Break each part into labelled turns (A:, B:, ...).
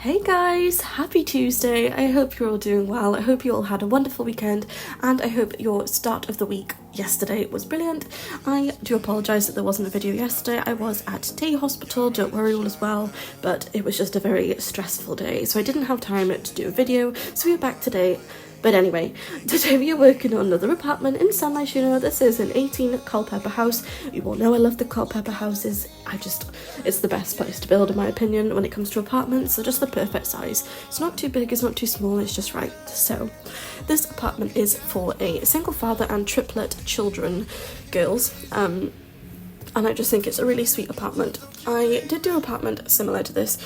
A: Hey guys, happy Tuesday. I hope you're all doing well. I hope you all had a wonderful weekend and I hope your start of the week yesterday was brilliant. I do apologise that there wasn't a video yesterday. I was at day hospital, don't worry, all is well, but it was just a very stressful day, so I didn't have time to do a video, so we're back today. But anyway, today we are working on another apartment in Sunlight. You know, this is an 18 Culpepper House. You all know I love the Culpepper houses. It's the best place to build in my opinion when it comes to apartments. They're just the perfect size. It's not too big, it's not too small, it's just right. So this apartment is for a single father and triplet children, girls. And I just think it's a really sweet apartment. I did do an apartment similar to this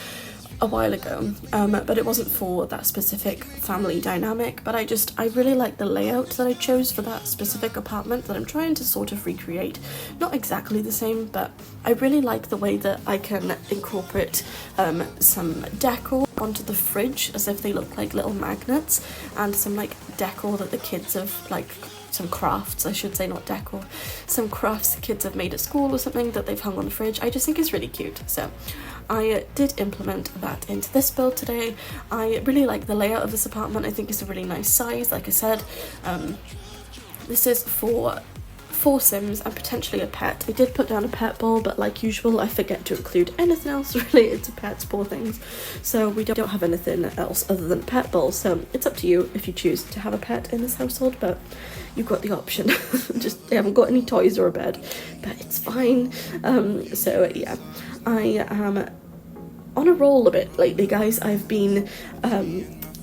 A: a while ago, but it wasn't for that specific family dynamic, but I really like the layout that I chose for that specific apartment that I'm trying to sort of recreate. Not exactly the same, but I really like the way that I can incorporate some decor onto the fridge as if they look like little magnets, and some like decor that the kids have, like some crafts, I should say, not decor, some crafts the kids have made at school or something that they've hung on the fridge. I just think it's really cute, so I did implement that into this build today. I really like the layout of this apartment. I think it's a really nice size. Like I said, this is for 4 Sims and potentially a pet. I did put down a pet bowl, but like usual I forget to include anything else related to pets, poor things, so we don't have anything else other than a pet bowl. So it's up to you if you choose to have a pet in this household, but you've got the option. Just they haven't got any toys or a bed, but it's fine. So yeah, I am on a roll a bit lately, guys. I've been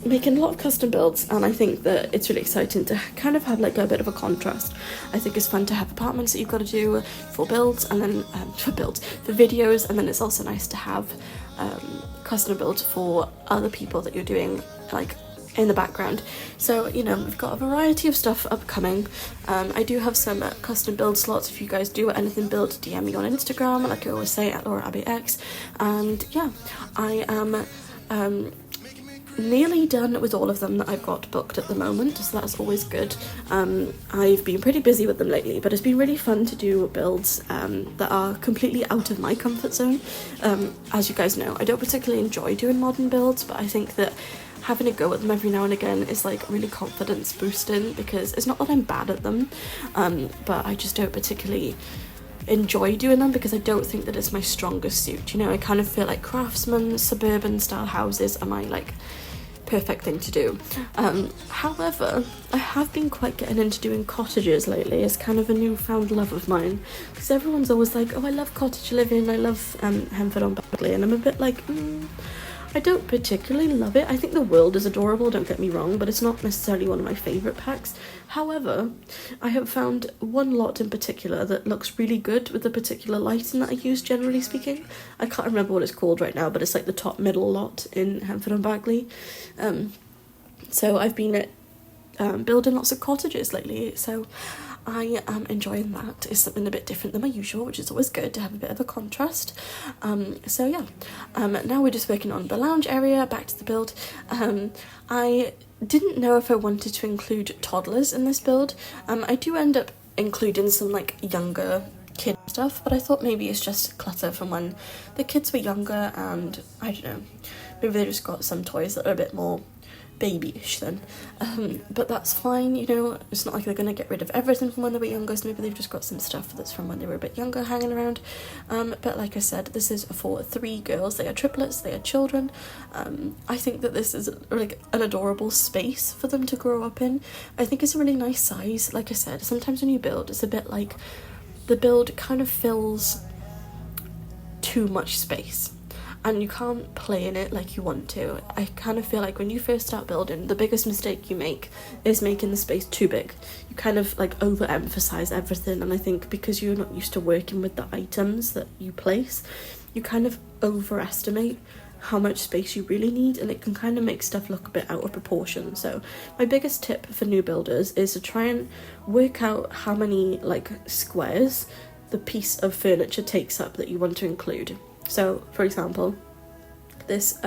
A: making a lot of custom builds, and I think that it's really exciting to kind of have like a bit of a contrast. I think it's fun to have apartments that you've got to do for builds, and then for videos, and then it's also nice to have custom builds for other people that you're doing like in the background. So, you know, we've got a variety of stuff upcoming. I do have some custom build slots. If you guys do anything build, DM me on Instagram, like I always say, at LauraAbbeyX. And yeah, I am nearly done with all of them that I've got booked at the moment, so that's always good. I've been pretty busy with them lately, but it's been really fun to do builds that are completely out of my comfort zone. As you guys know, I don't particularly enjoy doing modern builds, but I think that having a go at them every now and again is like really confidence boosting, because it's not that I'm bad at them, but I just don't particularly enjoy doing them because I don't think that it's my strongest suit. You know, I kind of feel like craftsman, suburban style houses are my like perfect thing to do. However, I have been quite getting into doing cottages lately. It's kind of a newfound love of mine, because everyone's always like, oh, I love cottage living, I love Henford-on-Bagley, and I'm a bit like, I don't particularly love it. I think the world is adorable, don't get me wrong, but it's not necessarily one of my favourite packs. However, I have found one lot in particular that looks really good with the particular lighting that I use, generally speaking. I can't remember what it's called right now, but it's like the top middle lot in Henford-on-Bagley. So I've been building lots of cottages lately, so I am enjoying that. It's something a bit different than my usual, which is always good to have a bit of a contrast. So yeah, now we're just working on the lounge area, back to the build. I didn't know if I wanted to include toddlers in this build. I do end up including some like younger kid stuff, but I thought maybe it's just clutter from when the kids were younger, and I don't know, maybe they just got some toys that are a bit more babyish then, but that's fine. You know, it's not like they're gonna get rid of everything from when they were younger, so maybe they've just got some stuff that's from when they were a bit younger hanging around. But like I said, this is for 3 girls. They are triplets, they are children. I think that this is like an adorable space for them to grow up in. I think it's a really nice size. Like I said, sometimes when you build, it's a bit like the build kind of fills too much space, and you can't play in it like you want to. I kind of feel like when you first start building, the biggest mistake you make is making the space too big. You kind of like overemphasize everything, and I think because you're not used to working with the items that you place, you kind of overestimate how much space you really need, and it can kind of make stuff look a bit out of proportion. So my biggest tip for new builders is to try and work out how many like squares the piece of furniture takes up that you want to include. So, for example, this,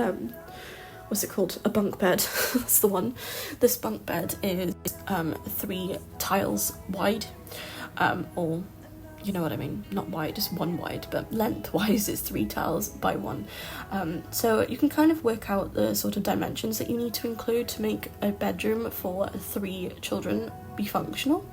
A: what's it called? A bunk bed. That's the one. This bunk bed is 3 tiles wide, or you know what I mean, not wide, just one wide, but lengthwise it's 3 tiles by 1. So you can kind of work out the sort of dimensions that you need to include to make a bedroom for 3 children be functional.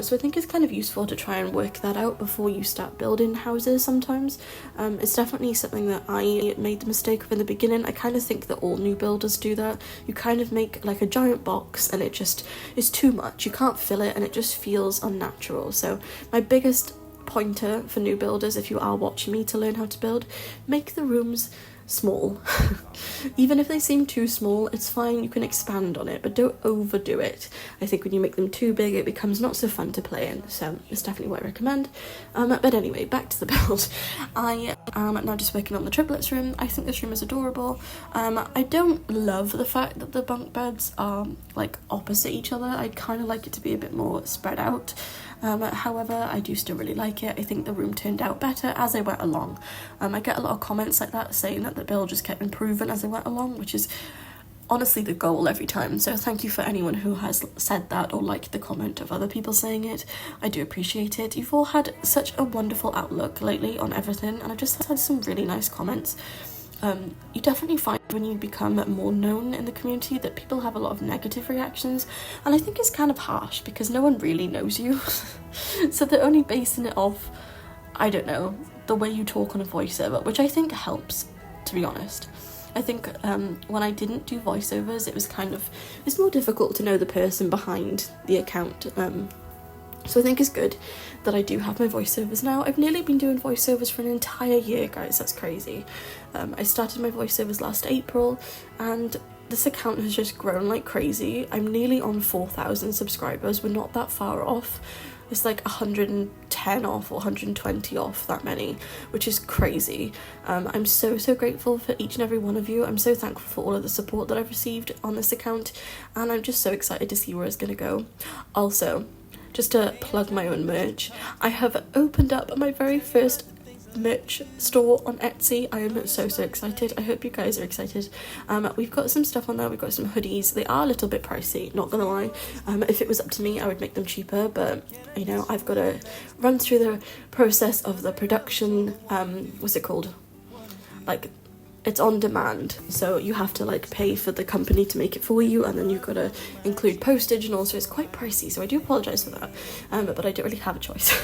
A: So I think it's kind of useful to try and work that out before you start building houses sometimes. It's definitely something that I made the mistake of in the beginning. I kind of think that all new builders do that. You kind of make like a giant box and it just is too much. You can't fill it and it just feels unnatural. So my biggest pointer for new builders, if you are watching me to learn how to build, make the rooms small. Even if they seem too small, it's fine, you can expand on it, but don't overdo it. I think when you make them too big, it becomes not so fun to play in, so it's definitely what I recommend. But anyway, back to the build. I am now just working on the triplets room. I think this room is adorable. I don't love the fact that the bunk beds are like opposite each other. I'd kind of like it to be a bit more spread out. However, I do still really like it. I think the room turned out better as I went along. I get a lot of comments like that saying that the build just kept improving as I went along, which is honestly the goal every time. So thank you for anyone who has said that or liked the comment of other people saying it. I do appreciate it. You've all had such a wonderful outlook lately on everything, and I've just had some really nice comments. You definitely find when you become more known in the community that people have a lot of negative reactions, and I think it's kind of harsh because no one really knows you. So they're only basing it off, I don't know, the way you talk on a voiceover, which I think helps, to be honest. I think when I didn't do voiceovers, it's more difficult to know the person behind the account. So I think it's good that I do have my voiceovers now. I've nearly been doing voiceovers for an entire year, guys. That's crazy. I started my voiceovers last April, and this account has just grown like crazy. I'm nearly on 4,000 subscribers. We're not that far off. It's like 110 off or 120 off, that many, which is crazy. I'm so grateful for each and every one of you. I'm so thankful for all of the support that I've received on this account, and I'm just so excited to see where it's going to go. Also, just to plug my own merch, I have opened up my very first merch store on Etsy. I am so excited. I hope you guys are excited. We've got some stuff on there. We've got some hoodies. They are a little bit pricey, not gonna lie. If it was up to me, I would make them cheaper, but you know, I've got to run through the process of the production, what's it called, like, it's on demand, so you have to like pay for the company to make it for you, and then you've got to include postage and all, so it's quite pricey, so I do apologise for that, but I don't really have a choice.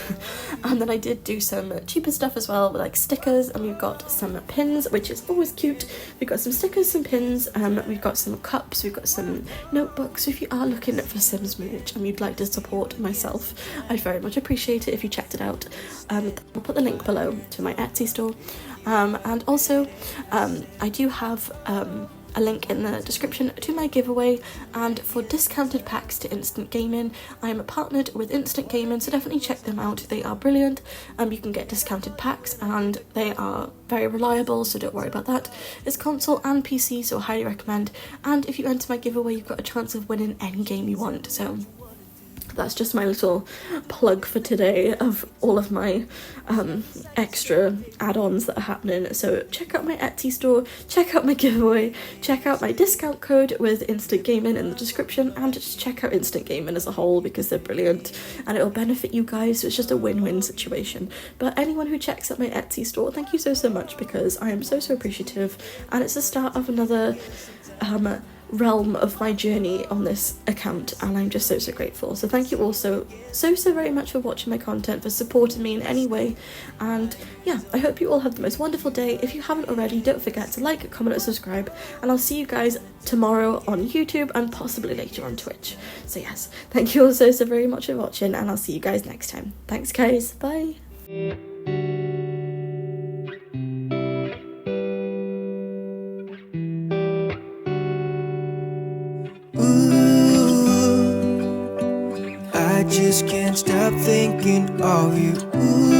A: And then I did do some cheaper stuff as well, with like stickers, and we've got some pins, which is always cute. We've got some stickers, some pins, we've got some cups, we've got some notebooks. So if you are looking for Sims merch and you'd like to support myself, I'd very much appreciate it if you checked it out. I'll put the link below to my Etsy store. And also, I do have a link in the description to my giveaway, and for discounted packs to Instant Gaming, I am partnered with Instant Gaming, so definitely check them out. They are brilliant. You can get discounted packs and they are very reliable, so don't worry about that. It's console and PC, so I highly recommend. And if you enter my giveaway, you've got a chance of winning any game you want, so that's just my little plug for today of all of my extra add-ons that are happening. So check out my Etsy store, check out my giveaway, check out my discount code with Instant Gaming in the description, and just check out Instant Gaming as a whole because they're brilliant and it'll benefit you guys. So it's just a win-win situation. But anyone who checks out my Etsy store, thank you so much, because I am so appreciative, and it's the start of another realm of my journey on this account, and I'm just so grateful. So thank you also so very much for watching my content, for supporting me in any way, and yeah, I hope you all have the most wonderful day. If you haven't already, don't forget to like, comment and subscribe, and I'll see you guys tomorrow on YouTube and possibly later on Twitch. So yes, thank you all so very much for watching, and I'll see you guys next time. Thanks guys, bye.
B: I just can't stop thinking of you. Ooh.